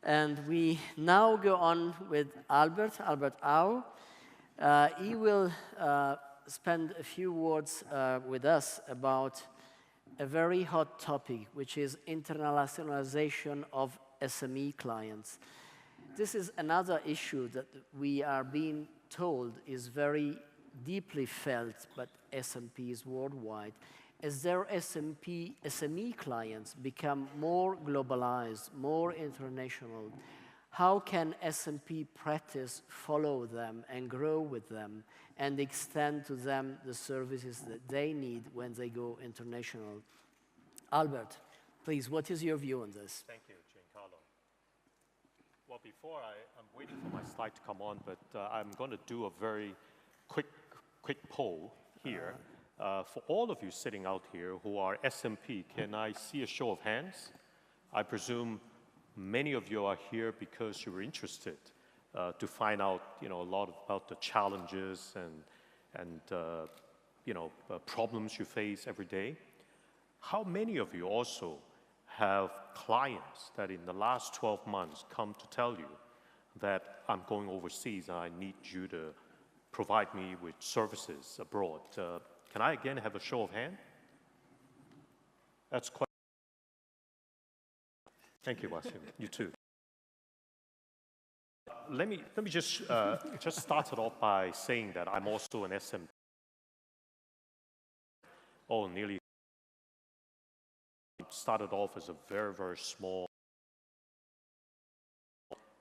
And we now go on with Albert Au. He will spend a few words with us about a very hot topic, which is internationalization of SME clients. This is another issue that we are being told is very deeply felt by SMPs worldwide. As their SME clients become more globalized, more international, how can SMP practice follow them and grow with them and extend to them the services that they need when they go international? Albert, please, what is your view on this? Thank you, Giancarlo. Well, before I'm waiting for my slide to come on, but I'm going to do a very quick poll here. For all of you sitting out here who are SMP, can I see a show of hands? I presume many of you are here because you were interested to find out, a lot about the challenges and problems you face every day. How many of you also have clients that in the last 12 months come to tell you that I'm going overseas and I need you to provide me with services abroad? Can I again have a show of hands? That's quite. Thank you, Wasim. You too. Let me just start it off by saying that I'm also an SMP. Nearly started off as a very, very small,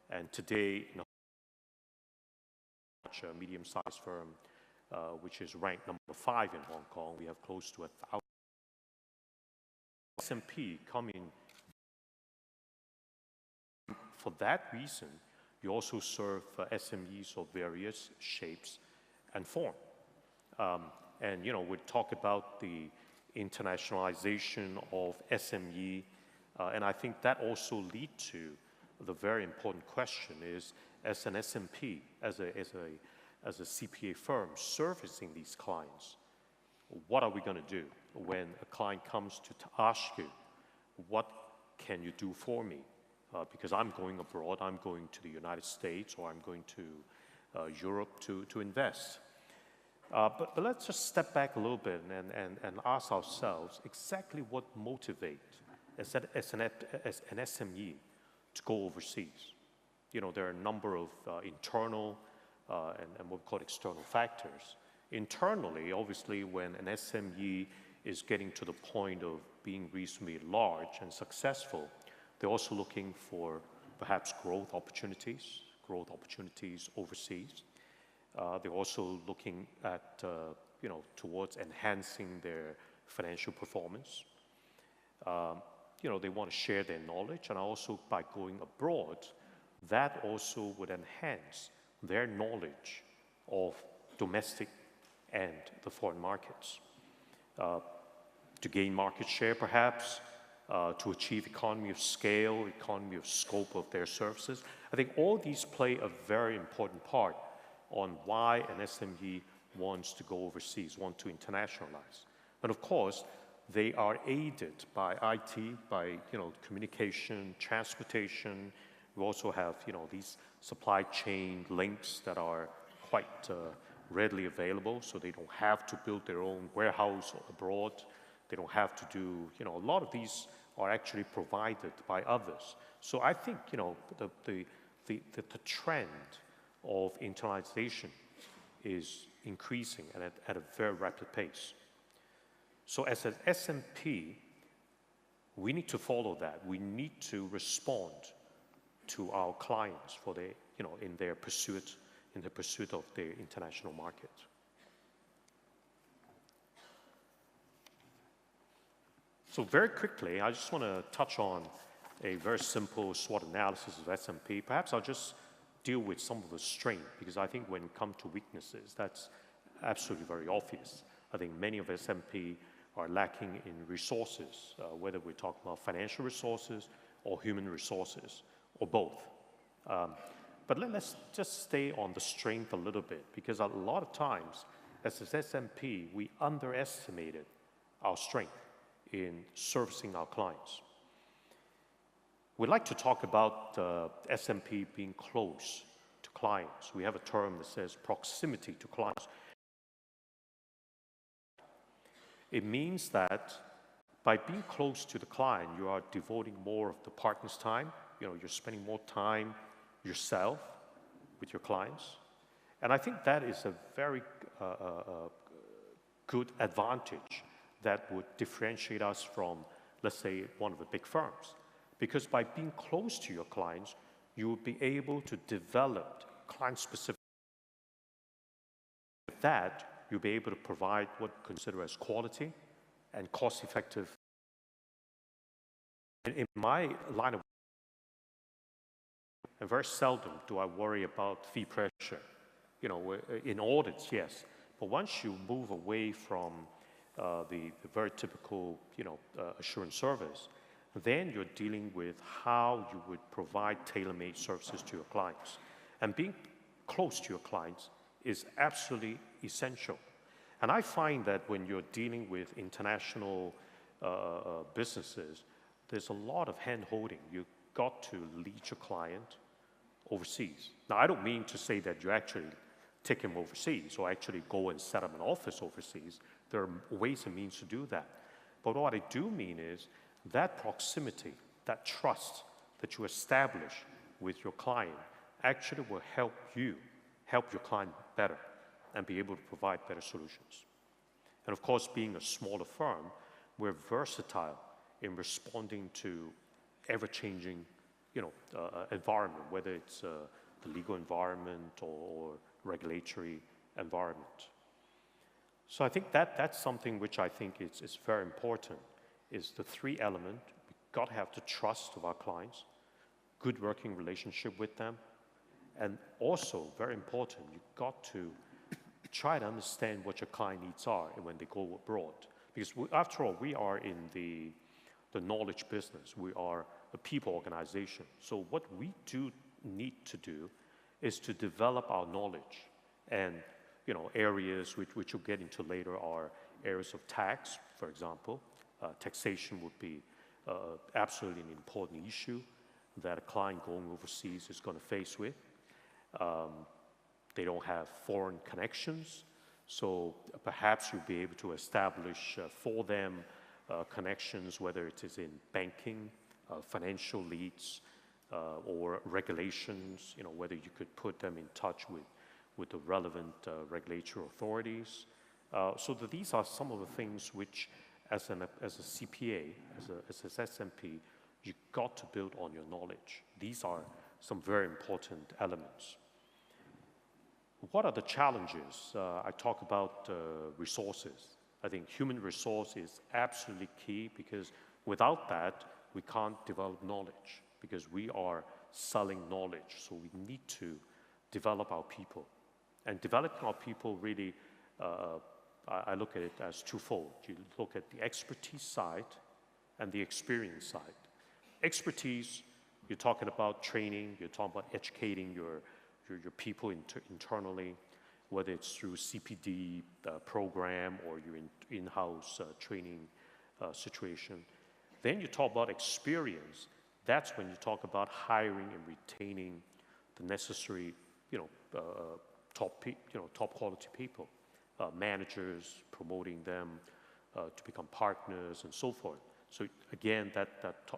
and today, a medium-sized firm, which is ranked number 5 in Hong Kong. We have close to 1,000. SMP coming. For that reason, you also serve SMEs of various shapes and form. And we talk about the internationalization of SME, and I think that also leads to the very important question is, as an SMP, as a CPA firm servicing these clients, what are we going to do when a client comes to ask you, what can you do for me? Because I'm going abroad, I'm going to the United States, or I'm going to Europe to invest. But let's just step back a little bit and ask ourselves exactly what motivates as an SME to go overseas. There are a number of internal and what we call external factors. Internally, obviously, when an SME is getting to the point of being reasonably large and successful, they're also looking for perhaps growth opportunities overseas. They're also looking at, towards enhancing their financial performance. They want to share their knowledge, and also by going abroad, that also would enhance their knowledge of domestic and the foreign markets. To gain market share, perhaps, to achieve economy of scale, economy of scope of their services. I think all these play a very important part on why an SME wants to go overseas, want to internationalize. And of course, they are aided by IT, by communication, transportation. We also have these supply chain links that are quite readily available, so they don't have to build their own warehouse abroad. They don't have to do, a lot of these are actually provided by others. So I think, the trend of internalization is increasing and at a very rapid pace. So as an SMP, we need to follow that. We need to respond to our clients for their, in the pursuit of their international market. So very quickly, I just want to touch on a very simple SWOT analysis of SMP. Perhaps I'll just deal with some of the strength, because I think when it comes to weaknesses, that's absolutely very obvious. I think many of SMP are lacking in resources, whether we're talking about financial resources or human resources, or both. But let's just stay on the strength a little bit, because a lot of times, as an SMP, we underestimated our strength in servicing our clients. We like to talk about SMP being close to clients. We have a term that says proximity to clients. It means that by being close to the client, you are devoting more of the partner's time. You know, you're spending more time yourself with your clients. And I think that is a very good advantage that would differentiate us from, let's say, one of the big firms. Because by being close to your clients, you will be able to develop client-specific. With that, you'll be able to provide what you consider as quality and cost-effective. In my line of work, and very seldom do I worry about fee pressure. You know, in audits, yes. But once you move away from the very typical, assurance service, then you're dealing with how you would provide tailor-made services to your clients. And being close to your clients is absolutely essential. And I find that when you're dealing with international businesses, there's a lot of hand-holding. You've got to lead your client overseas. Now, I don't mean to say that you actually take him overseas or actually go and set up an office overseas. There are ways and means to do that. But what I do mean is that proximity, that trust that you establish with your client actually will help you help your client better and be able to provide better solutions. And of course, being a smaller firm, we're versatile in responding to ever-changing environment, whether it's the legal environment or regulatory environment. So I think that's something which I think is very important, is the three elements. We've got to have the trust of our clients, good working relationship with them, and also, very important, you've got to try to understand what your client needs are when they go abroad. Because after all, we are in the knowledge business. We are a people organization. So what we do need to do is to develop our knowledge. And areas which we'll get into later are areas of tax, for example. Taxation would be absolutely an important issue that a client going overseas is going to face with. They don't have foreign connections, so perhaps you'll be able to establish for them connections, whether it is in banking, financial leads, or regulations, whether you could put them in touch with the relevant regulatory authorities. So these are some of the things which, as a CPA, as an SMP, you've got to build on your knowledge. These are some very important elements. What are the challenges? I talk about resources. I think human resource is absolutely key, because without that, we can't develop knowledge, because we are selling knowledge. So we need to develop our people. And developing our people really, I look at it as twofold. You look at the expertise side and the experience side. Expertise, you're talking about training, you're talking about educating your people internally, whether it's through CPD program or your in-house training situation. Then you talk about experience. That's when you talk about hiring and retaining the necessary, top quality people, managers, promoting them to become partners and so forth. So again,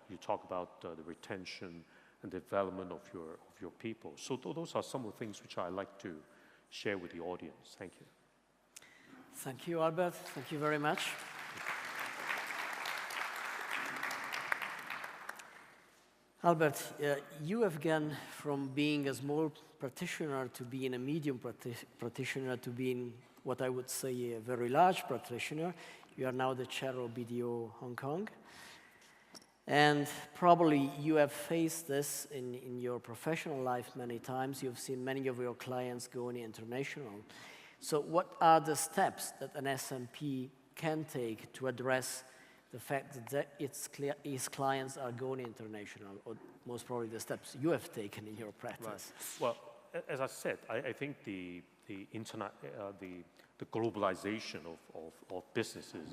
you talk about the retention and development of your people. So those are some of the things which I like to share with the audience. Thank you. Thank you, Albert. Thank you very much. Albert, you have gone from being a small practitioner to being a medium practitioner to being what I would say a very large practitioner. You are now the chair of BDO Hong Kong. And probably you have faced this in your professional life many times. You've seen many of your clients going international. So what are the steps that an SMP can take to address the fact that its clients are going international, or most probably the steps you have taken in your practice? Right. Well, as I said, I think the globalization of businesses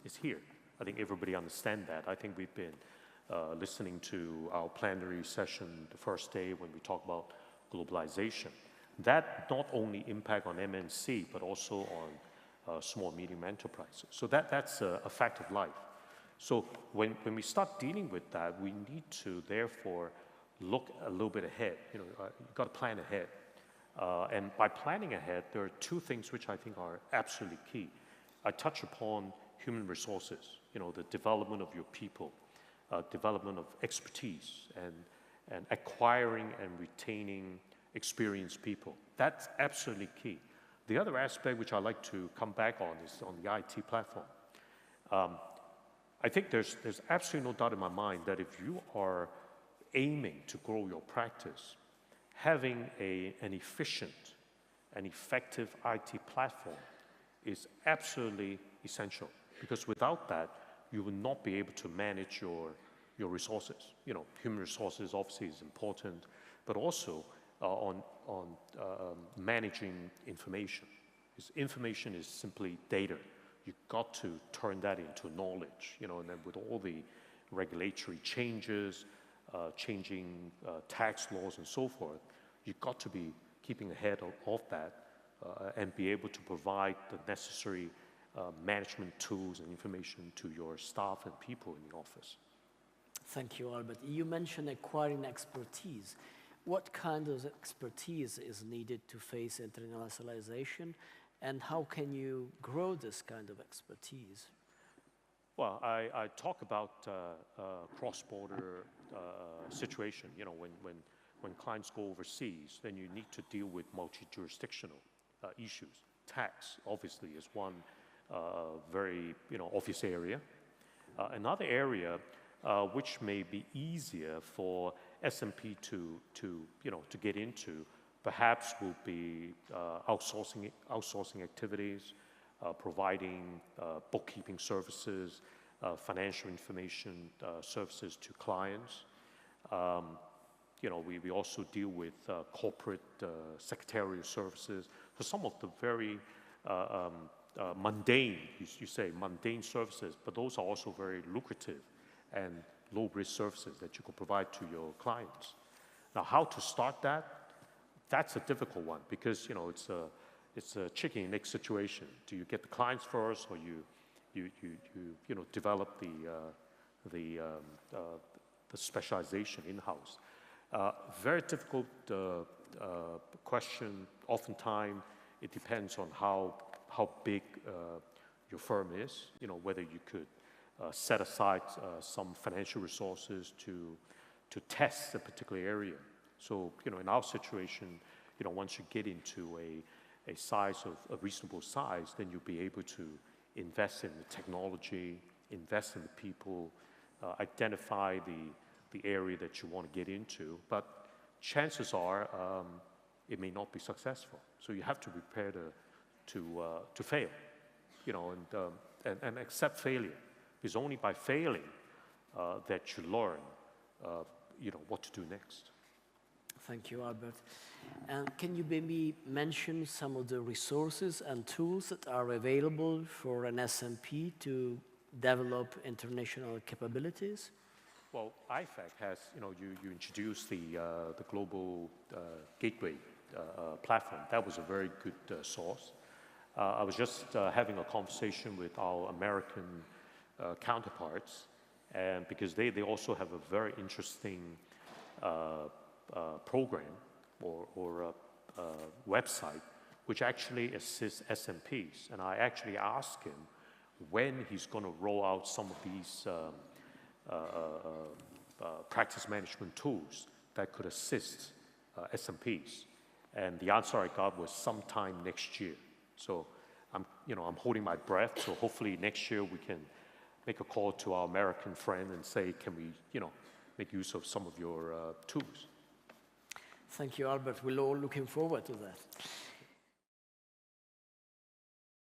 is here. I think everybody understands that. I think we've been listening to our plenary session the first day when we talk about globalization. That not only impact on MNC, but also on small, medium enterprises. So that's a fact of life. So when we start dealing with that, we need to therefore look a little bit ahead. You've got to plan ahead. And by planning ahead, there are two things which I think are absolutely key. I touch upon human resources, the development of your people, development of expertise, and acquiring and retaining experienced people. That's absolutely key. The other aspect which I like to come back on is on the IT platform. I think there's absolutely no doubt in my mind that if you are aiming to grow your practice, having an efficient and effective IT platform is absolutely essential, because without that, you will not be able to manage your resources. Human resources obviously is important, but also on managing information. Because information is simply data. You've got to turn that into knowledge, and then with all the regulatory changes, changing tax laws and so forth, you've got to be keeping ahead of that and be able to provide the necessary management tools and information to your staff and people in the office. Thank you, Albert. You mentioned acquiring expertise. What kind of expertise is needed to face internationalization, and how can you grow this kind of expertise? Well, I talk about cross-border situation. When clients go overseas, then you need to deal with multi-jurisdictional issues. Tax, obviously, is one very obvious area. Another area which may be easier for S&P to get into, perhaps will be outsourcing activities, providing bookkeeping services, financial information services to clients. We also deal with corporate secretarial services. So some of the very mundane, you say mundane services, but those are also very lucrative and low-risk services that you could provide to your clients. Now, how to start that? That's a difficult one, because it's a chicken and egg situation. Do you get the clients first, or you develop the specialization in-house? Very difficult question. Oftentimes, it depends on how big your firm is. Whether you could set aside some financial resources to test a particular area. So, in our situation, once you get into a size of a reasonable size, then you'll be able to invest in the technology, invest in the people, identify the area that you want to get into. But chances are it may not be successful. So you have to prepare to fail, and accept failure. It's only by failing that you learn, what to do next. Thank you, Albert. And can you maybe mention some of the resources and tools that are available for an S&P to develop international capabilities? Well, IFAC has, you introduced the Global Gateway platform. That was a very good source. I was just having a conversation with our American counterparts, and because they also have a very interesting program or website which actually assists S&Ps. And I actually asked him when he's going to roll out some of these practice management tools that could assist S&Ps. And the answer I got was sometime next year. So I'm holding my breath. So hopefully next year we can make a call to our American friend and say, can we, make use of some of your tools? Thank you, Albert. We're all looking forward to that.